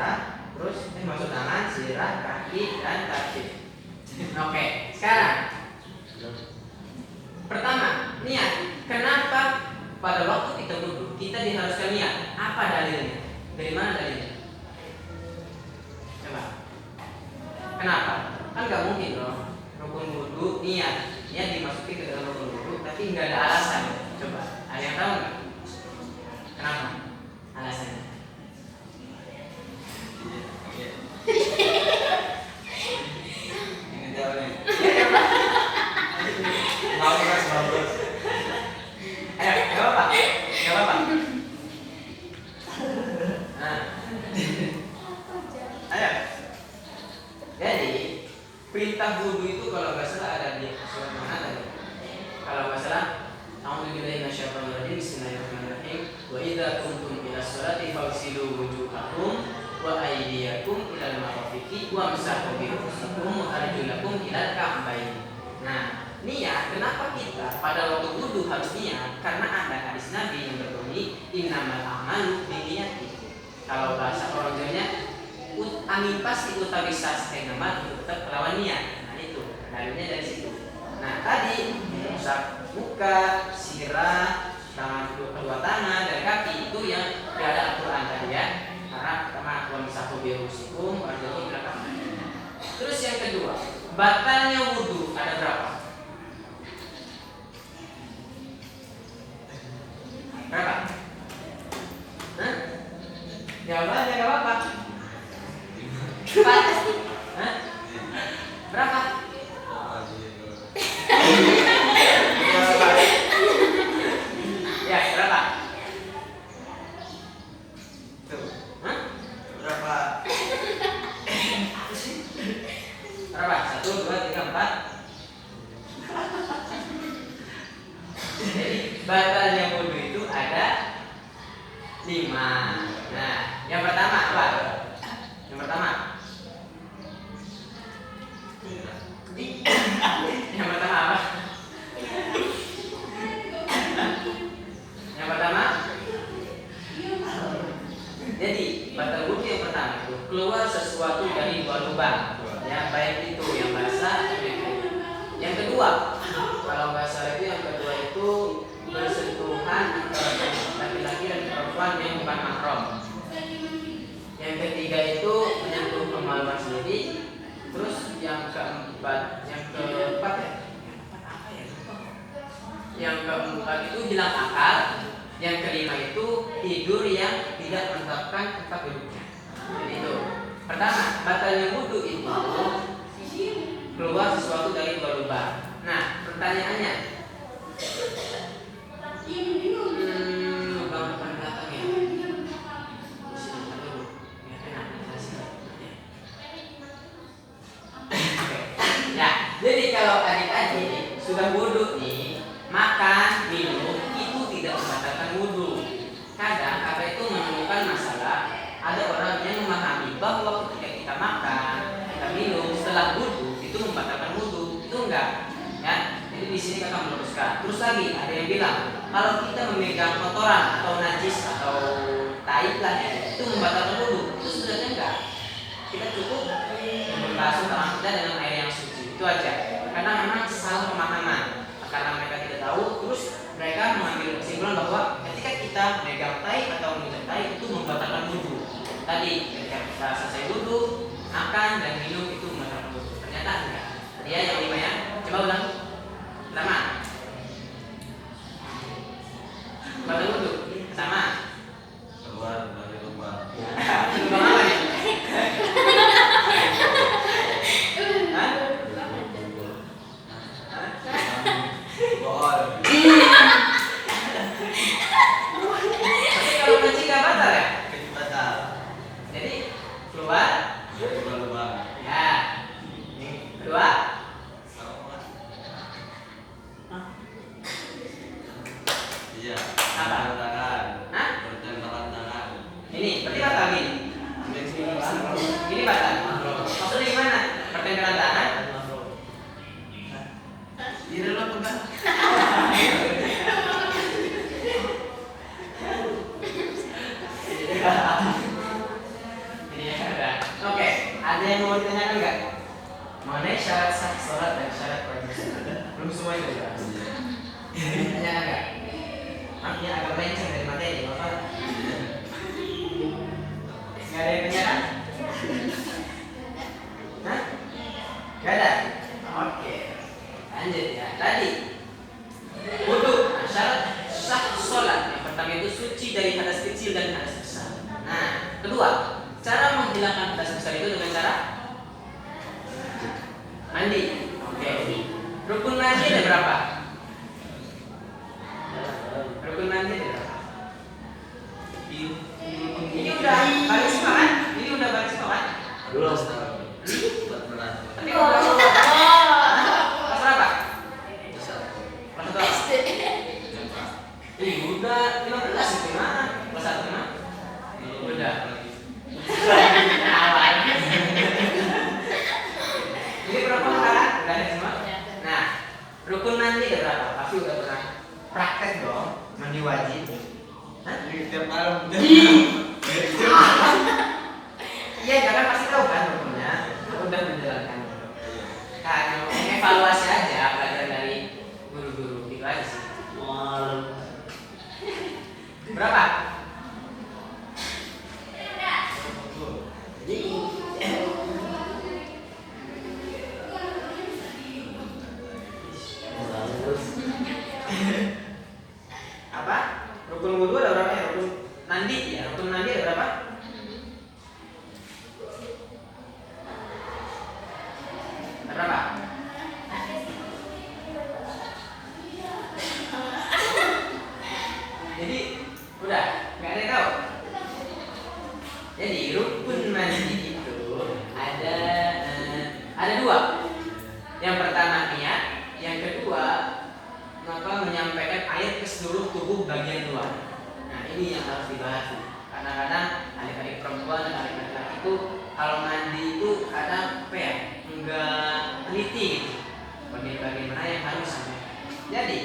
sirah, terus masuk tangan, sirah, kaki, dan kaki. Oke, sekarang pertama, niat. Kenapa pada waktu kita wudhu kita diharuskan niat? Apa dalilnya? Dari mana dalilnya? Coba. Kenapa? Kan nggak mungkin dong rukun wudhu niat dimasuki ke dalam rukun wudhu tapi nggak ada alasan. Coba, ada yang tahu nggak? Kenapa? Alasannya? Ini jauh nih. Ayo, nggak apa-apa, nggak apa-apa. Nah, ayo. Jadi perintah wudhu itu kalau nggak salah ada di surat mana tadi? Kalau nggak salah, A'udzubillahi minasyaitonirrajim. Bismillahirrahmanirrahim. Wa idza kuntum ila sholati fagsilu wujuhakum wa aydiyakum ilal marafiqi wamsahu bi ru'usikum wa arjulakum ilal ka'bayn. Nah, niat, kenapa kita pada waktu wudhu harus niat? Karena ada hadis Nabi yang berbunyi innamal a'malu binniyati. Kalau bahasa orang Jawanya angin pasti utawi sastra nama itu tetap lawan niat. Nah itu dalilnya dari situ. Nah tadi mengusap muka, sirah, tangan kedua tangan dan kaki itu yang tidak ada Al-Quran tadi ya. Karena pertama wa misahu bi ru'usikum wa arjulakum ilal ka'bayn. Terus yang kedua, batalnya wudhu ada berapa? Berapa? Hah? Jawabannya gak apa-apa. Empat. Hah? Berapa? Ya, berapa? Tuh. Hah? Berapa? Berapa? 1, 2, 3, 4. Jadi batalnya wudhu itu ada 5. Nah, yang pertama apa? Yang pertama. Yang pertama apa? Yang pertama. Jadi batal wudhu yang pertama itu keluar sesuatu dari dua lubang. Ya, baik itu yang basah atau yang kering. Yang kedua, kalau nggak salah itu yang kedua itu bersentuhan antara laki-laki dan perempuan yang bukan mahram. Yang ketiga itu menyentuh kemaluan sendiri. Terus yang keempat ya? Yang keempat itu hilang akal. Yang kelima itu tidur yang tidak menetapkan tempat duduknya. Jadi itu. Pertama, batalnya wudhu itu keluar sesuatu dari dua lubang. Nah, pertanyaannya, lubang depan belakang ya? Ya, jadi kalau adik-adik sudah wudhu nih, makan, minum itu tidak membatalkan wudhu. Kadang apa itu menemukan masalah. Ada orang yang memahami bahwa ketika kita makan, kita minum setelah wudhu itu membatalkan wudhu. Itu enggak, ya. Jadi di sini kakak meluruskan. Terus lagi ada yang bilang kalau kita memegang kotoran atau najis atau tai lah ya, itu membatalkan wudhu. Itu sebenarnya enggak. Kita cukup membasuh tangan kita dengan air yang suci. Itu aja. Karena memang salah pemahaman. Karena mereka tidak tahu, terus mereka mengambil kesimpulan bahwa ketika kita memegang tai atau menginjak tai itu membatalkan wudhu. Tadi ketika kita selesai wudhu, makan dan minum itu membatalkan wudhu. Ternyata enggak. Tadi ya yang 5 ya. Coba ulang. Pertama, batal wudhu. Pertama, Keluar dari lubang. lubang apa nih? Hah? Bohong. Tapi kalau ngaji nggak batal ya? Batal. Jadi keluar. Dari lubang. Ya. Yang kedua. Iya. Apa? Ada yang mau ditanyakan nggak? Mengenai syarat sah sholat dan syarat wajib sholat. Belum semua itu ya. Tanyakan nggak? Maknya agak melenceng dari materi, bapak. Nggak ada yang tanyakan? Hah? Nggak ada? Oke. Lanjut ya. Tadi wudu, syarat sah sholat yang pertama itu suci dari hadas kecil dan hadas besar. Nah, kedua, cara menghilangkan hadas besar itu dengan cara mandi. Oke. Rukun mandi ada berapa? Rukun mandi ada berapa? Ini udah balik semua kan? Ini udah balik semua kan? Belum. Tapi udah kelas berapa? Kelas satu apa? Ini udah 15 itu gimana? Kelas 1 gimana? Udah. Awal. Ini berapa sekarang? Udah ada semua? Nah, rukun mandi ada berapa? Pasti udah pernah praktek dong mandi wajib. Hah? Tiap malam. Iya, jangan pasti tahu kan rukunnya. Udah menjalankan. Kan evaluasi aja belajar dari guru-guru gitu aja sih. Berapa? Apa? Rukun wudu ada berapa ya? Rukun mandi ya. Rukun mandi ada berapa? Ada berapa? Jadi udah nggak ada yang tahu. Jadi rukun mandi itu ada dua. Yang pertama niat, yang kedua menyampaikan air ke seluruh tubuh bagian luar. Nah ini yang harus dibahas. Kadang-kadang adik-adik perempuan dan adik-adik laki itu kalau mandi itu kadang apa ya, enggak teliti gitu. Bagian-bagian mana yang harus sampai. Jadi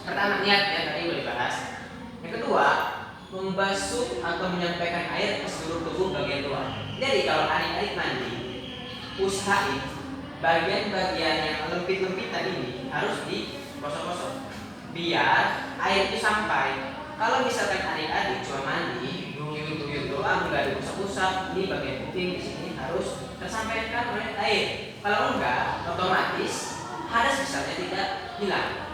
pertama niat ya tadi udah dibahas. Yang kedua membasuh atau menyampaikan air ke seluruh tubuh bagian luar. Jadi kalau adik-adik mandi, usahain bagian-bagian yang lempit-lempit tadi ini harus digosok-gosok biar air itu sampai. Kalau misalkan adik-adik cuma mandi, duyut doang, nggak digosok-gosok, ini bagian penting di sini harus tersampaikan oleh air. Kalau enggak, otomatis hadas besarnya tidak hilang.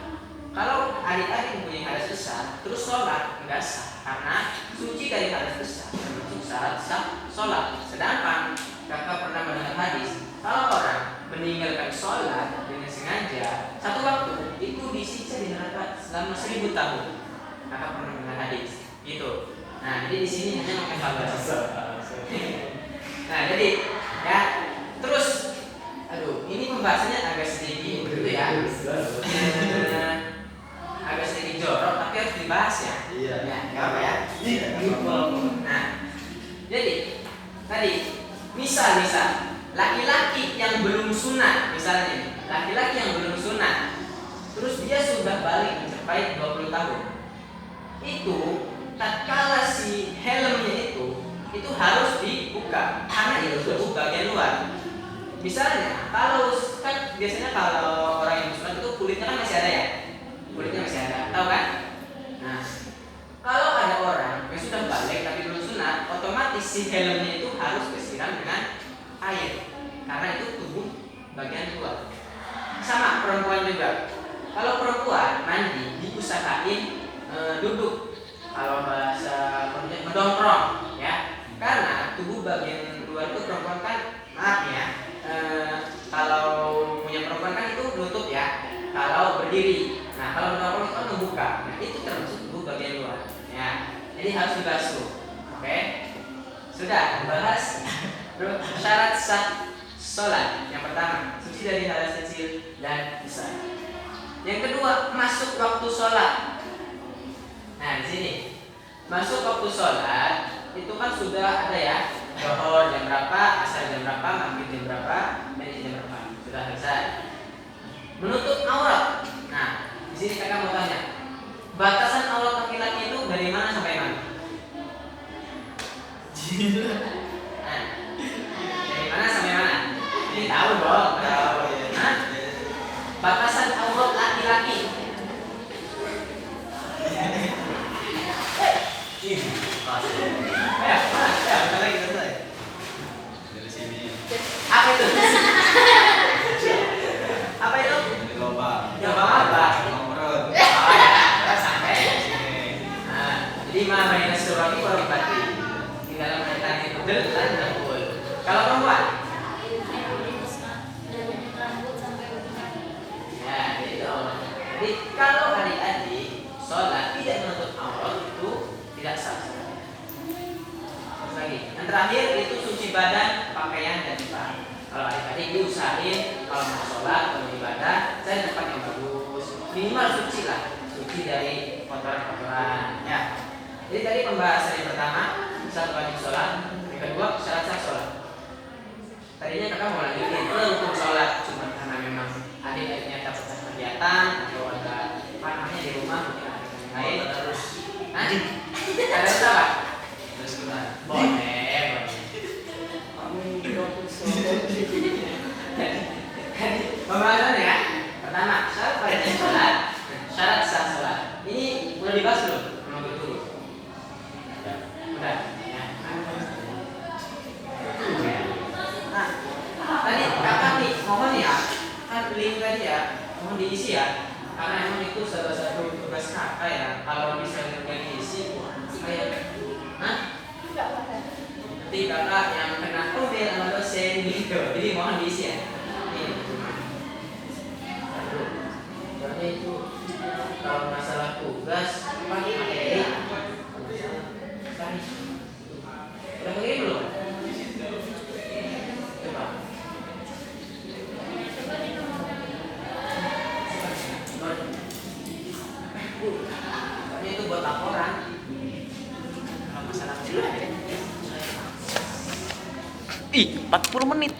Kalau adik-adik mempunyai hadas besar, terus sholat nggak sah karena suci dari hadas besar termasuk syarat sah sholat. Sedangkan kakak pernah mendengar hadis kalau orang meninggalkan sholat dengan sengaja satu waktu itu disiksa di neraka selama 1000 tahun. Kakak pernah mendengar hadis gitu. Nah jadi di sini hanya mengevaluasi. Nah jadi ya terus, aduh ini pembahasannya agak sedikit begitu ya. Agak sedikit jorok tapi harus dibahas ya. Iya. Ya, nggak apa ya. Nah, jadi tadi misal laki-laki yang belum sunat misalnya, laki-laki yang belum sunat, terus dia sudah balik mencapai 20 tahun, itu tatkala si helmnya itu harus dibuka karena itu tubuh bagian luar. Misalnya kalau kan biasanya kalau orang yang sunat itu kulitnya kan masih ada ya. Kulitnya masih ada, tahu kan? Nah, kalau ada orang yang sudah balik tapi belum sunat, otomatis si helmnya itu harus disiram dengan air, karena itu tubuh bagian luar. Sama perempuan juga. Kalau perempuan mandi diusahain duduk. Kalau bahasa mendongkrong, ya, karena tubuh bagian luar itu perempuan kan, maaf ya, kalau punya perempuan kan itu nutup ya. Kalau berdiri. Nah, kalau mendorong itu kan membuka. Nah, itu termasuk tubuh bagian luar. Ya, jadi harus dibasuh. Oke? Sudah membahas syarat sah sholat. Yang pertama, suci dari hadas kecil dan besar. Yang kedua, masuk waktu sholat. Nah, di sini masuk waktu sholat itu kan sudah ada ya. Zuhur jam berapa, asar jam berapa, maghrib jam berapa, isya jam berapa. Sudah selesai. Menutup aurat. Nah, di sini kakak mau tanya, batasan aurat laki-laki itu dari mana sampai mana? Nah, dari mana sampai Batasan aurat laki-laki. Ya, bentar lagi selesai. Dari sini. Apa itu? Apa itu? Dari lubang. Ya, apa? Nomor. Sampai. Sini. Nah, jadi ma minus surat itu kurang berarti di dalam kaitan itu betul dan betul. Kalau perempuan? Ya, itu. Jadi kalau adik-adik sholat tidak menutup aurat itu tidak sah. Terus lagi, yang terakhir itu suci badan, pakaian dan jilbab. Kalau adik-adik diusahain kalau mau sholat atau mau ibadah, saya tempat yang bagus. Minimal suci lah, suci dari kotoran-kotoran. Ya. Jadi tadi pembahasan yang pertama, satu wajib sholat, yang kedua syarat sah sholat. Tadinya kakak mau lanjutin ke hukum sholat, cuma karena memang adik-adiknya takut kegiatan atau ada apa namanya di rumah mungkin ada yang lain terus. Nah, ada apa? Terus kita. Boleh. Pembahasannya ya. Pertama, syarat wajib sholat, syarat sah sholat. Ini udah dibahas belum? Menurut dulu. Udah. Ya. Nah, tadi kakak nih mohon ya, kan link tadi ya, mohon diisi ya. Karena emang itu salah satu tugas kakak ya. Kalau misalnya nggak diisi, kayak, hah? Nanti kakak yang kena komplain sama dosen gitu. Jadi mohon diisi ya. Ini. Aduh. Soalnya itu kalau masalah tugas, pakai materi. Tadi. Udah begini belum? Coba. Soalnya itu buat laporan. Kalau masalah Ih, 40 menit.